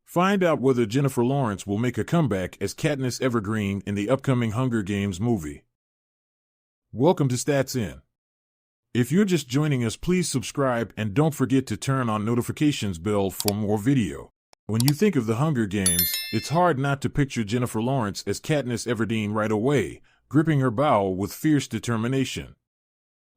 Find out whether Jennifer Lawrence will make a comeback as Katniss Everdeen in the upcoming Hunger Games movie. Welcome to Stats In. If you're just joining us, please subscribe and don't forget to turn on notifications bell for more video. When you think of the Hunger Games, it's hard not to picture Jennifer Lawrence as Katniss Everdeen right away, gripping her bow with fierce determination.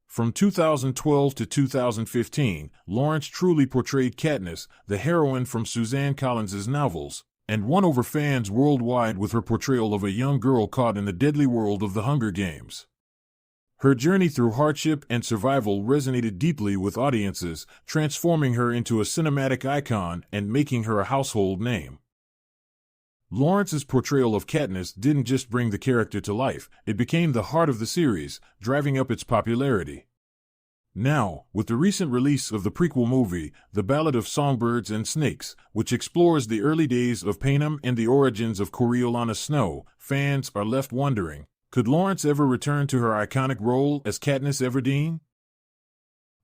From 2012 to 2015, Lawrence truly portrayed Katniss, the heroine from Suzanne Collins's novels, and won over fans worldwide with her portrayal of a young girl caught in the deadly world of the Hunger Games. Her journey through hardship and survival resonated deeply with audiences, transforming her into a cinematic icon and making her a household name. Lawrence's portrayal of Katniss didn't just bring the character to life, it became the heart of the series, driving up its popularity. Now, with the recent release of the prequel movie, The Ballad of Songbirds and Snakes, which explores the early days of Panem and the origins of Coriolanus Snow, fans are left wondering, could Lawrence ever return to her iconic role as Katniss Everdeen?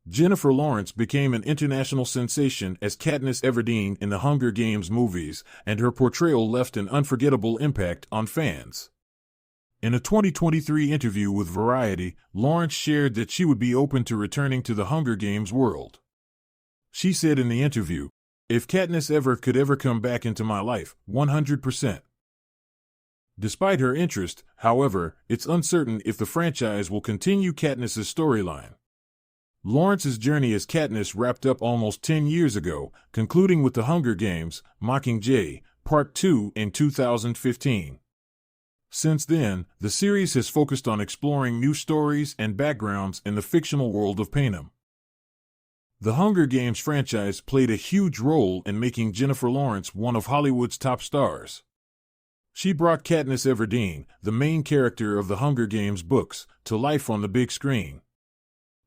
Jennifer Lawrence became an international sensation as Katniss Everdeen in the Hunger Games movies, and her portrayal left an unforgettable impact on fans. In a 2023 interview with Variety, Lawrence shared that she would be open to returning to the Hunger Games world. She said in the interview, "If Katniss could ever come back into my life, 100%. Despite her interest, however, it's uncertain if the franchise will continue Katniss's storyline. Lawrence's journey as Katniss wrapped up almost 10 years ago, concluding with The Hunger Games: Mockingjay, Part 2 in 2015. Since then, the series has focused on exploring new stories and backgrounds in the fictional world of Panem. The Hunger Games franchise played a huge role in making Jennifer Lawrence one of Hollywood's top stars. She brought Katniss Everdeen, the main character of the Hunger Games books, to life on the big screen.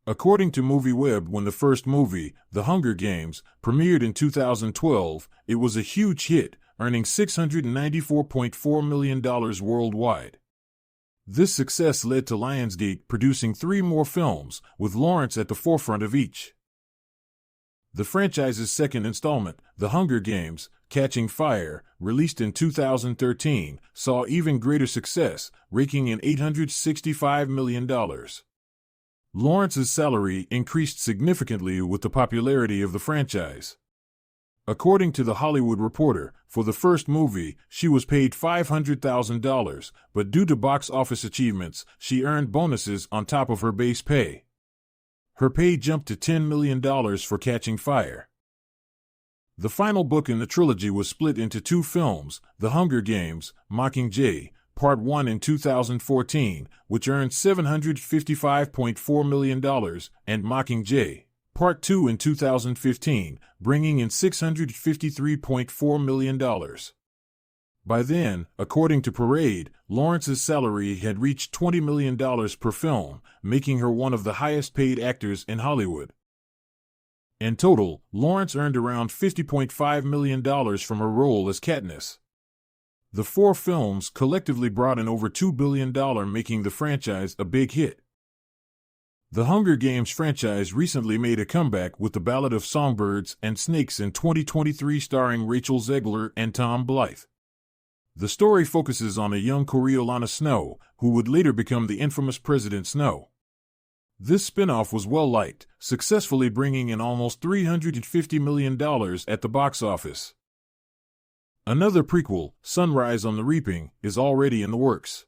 According to MovieWeb, when the first movie, The Hunger Games, premiered in 2012, it was a huge hit, earning $694.4 million worldwide. This success led to Lionsgate producing 3 more films, with Lawrence at the forefront of each. The franchise's second installment, The Hunger Games: Catching Fire, released in 2013, saw even greater success, raking in $865 million. Lawrence's salary increased significantly with the popularity of the franchise. According to The Hollywood Reporter, for the first movie, she was paid $500,000, but due to box office achievements, she earned bonuses on top of her base pay. Her pay jumped to $10 million for Catching Fire. The final book in the trilogy was split into 2 films, The Hunger Games: Mockingjay, Part 1 in 2014, which earned $755.4 million, and Mockingjay, Part 2 in 2015, bringing in $653.4 million. By then, according to Parade, Lawrence's salary had reached $20 million per film, making her one of the highest-paid actors in Hollywood. In total, Lawrence earned around $50.5 million from her role as Katniss. The 4 films collectively brought in over $2 billion, making the franchise a big hit. The Hunger Games franchise recently made a comeback with The Ballad of Songbirds and Snakes in 2023, starring Rachel Zegler and Tom Blythe. The story focuses on a young Coriolanus Snow, who would later become the infamous President Snow. This spin-off was well-liked, successfully bringing in almost $350 million at the box office. Another prequel, Sunrise on the Reaping, is already in the works.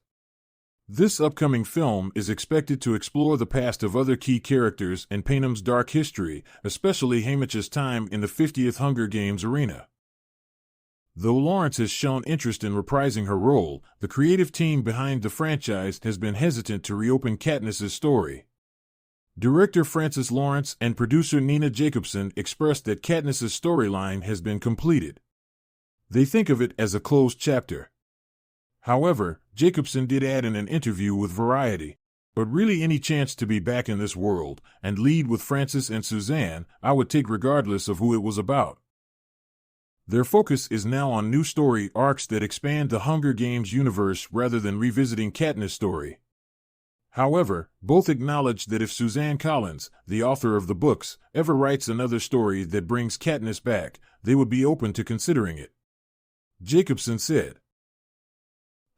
This upcoming film is expected to explore the past of other key characters in Panem's dark history, especially Haymitch's time in the 50th Hunger Games arena. Though Lawrence has shown interest in reprising her role, the creative team behind the franchise has been hesitant to reopen Katniss's story. Director Francis Lawrence and producer Nina Jacobson expressed that Katniss's storyline has been completed. They think of it as a closed chapter. However, Jacobson did add in an interview with Variety, "But really any chance to be back in this world, and lead with Francis and Suzanne, I would take regardless of who it was about." Their focus is now on new story arcs that expand the Hunger Games universe rather than revisiting Katniss' story. However, both acknowledge that if Suzanne Collins, the author of the books, ever writes another story that brings Katniss back, they would be open to considering it. Jacobson said.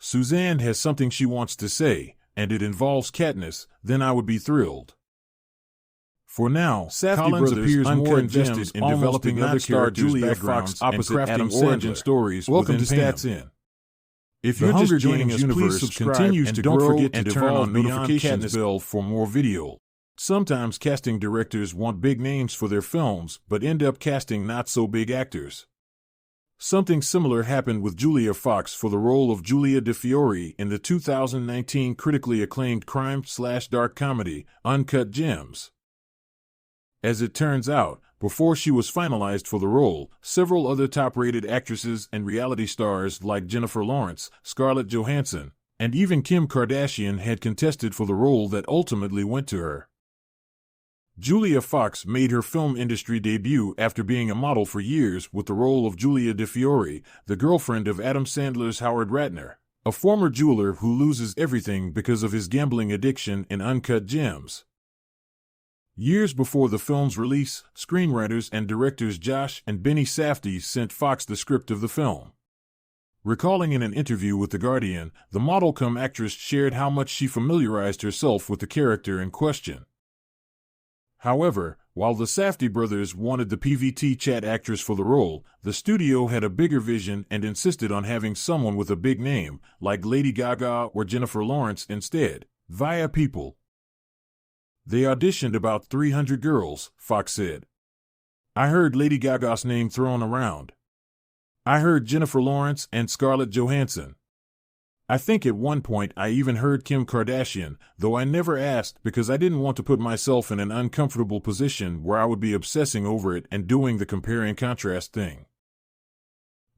Suzanne has something she wants to say, and it involves Katniss, then I would be thrilled. For now, Collins appears more invested in developing other characters' Julia Fox opposite Adam Sandler stories. Welcome to Stats In. If you're just joining us, please subscribe and don't forget to turn on notifications bell for more video. Sometimes casting directors want big names for their films, but end up casting not-so-big actors. Something similar happened with Julia Fox for the role of Julia DeFiore in the 2019 critically acclaimed crime/dark comedy, Uncut Gems. As it turns out, before she was finalized for the role, several other top-rated actresses and reality stars like Jennifer Lawrence, Scarlett Johansson, and even Kim Kardashian had contested for the role that ultimately went to her. Julia Fox made her film industry debut after being a model for years with the role of Julia DeFiore, the girlfriend of Adam Sandler's Howard Ratner, a former jeweler who loses everything because of his gambling addiction in Uncut Gems. Years before the film's release, screenwriters and directors Josh and Benny Safdie sent Fox the script of the film. Recalling in an interview with The Guardian, the model-cum-actress shared how much she familiarized herself with the character in question. However, while the Safdie brothers wanted the PVT Chat actress for the role, the studio had a bigger vision and insisted on having someone with a big name, like Lady Gaga or Jennifer Lawrence instead, via People. They auditioned about 300 girls, Fox said. I heard Lady Gaga's name thrown around. I heard Jennifer Lawrence and Scarlett Johansson. I think at one point I even heard Kim Kardashian, though I never asked because I didn't want to put myself in an uncomfortable position where I would be obsessing over it and doing the compare and contrast thing.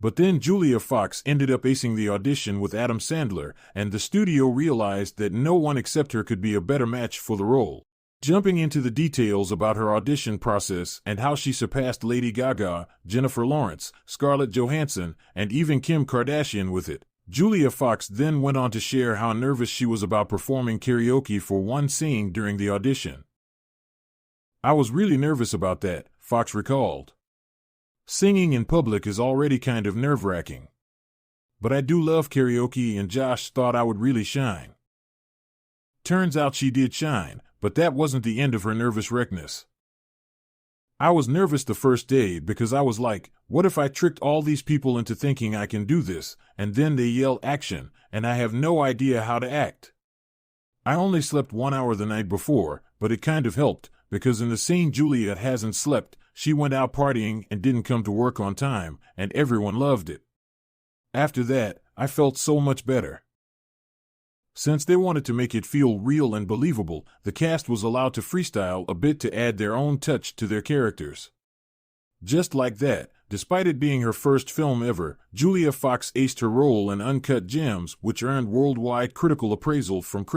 But then Julia Fox ended up acing the audition with Adam Sandler, and the studio realized that no one except her could be a better match for the role. Jumping into the details about her audition process and how she surpassed Lady Gaga, Jennifer Lawrence, Scarlett Johansson, and even Kim Kardashian with it, Julia Fox then went on to share how nervous she was about performing karaoke for one scene during the audition. I was really nervous about that, Fox recalled. Singing in public is already kind of nerve-wracking. But I do love karaoke and Josh thought I would really shine. Turns out she did shine, but that wasn't the end of her nervous wreckness. I was nervous the first day because I was like, what if I tricked all these people into thinking I can do this, and then they yell action, and I have no idea how to act. I only slept 1 hour the night before, but it kind of helped, because in the scene Julia hasn't slept, she went out partying and didn't come to work on time, and everyone loved it. After that, I felt so much better. Since they wanted to make it feel real and believable, the cast was allowed to freestyle a bit to add their own touch to their characters. Just like that, despite it being her first film ever, Julia Fox aced her role in Uncut Gems, which earned worldwide critical appraisal from critics.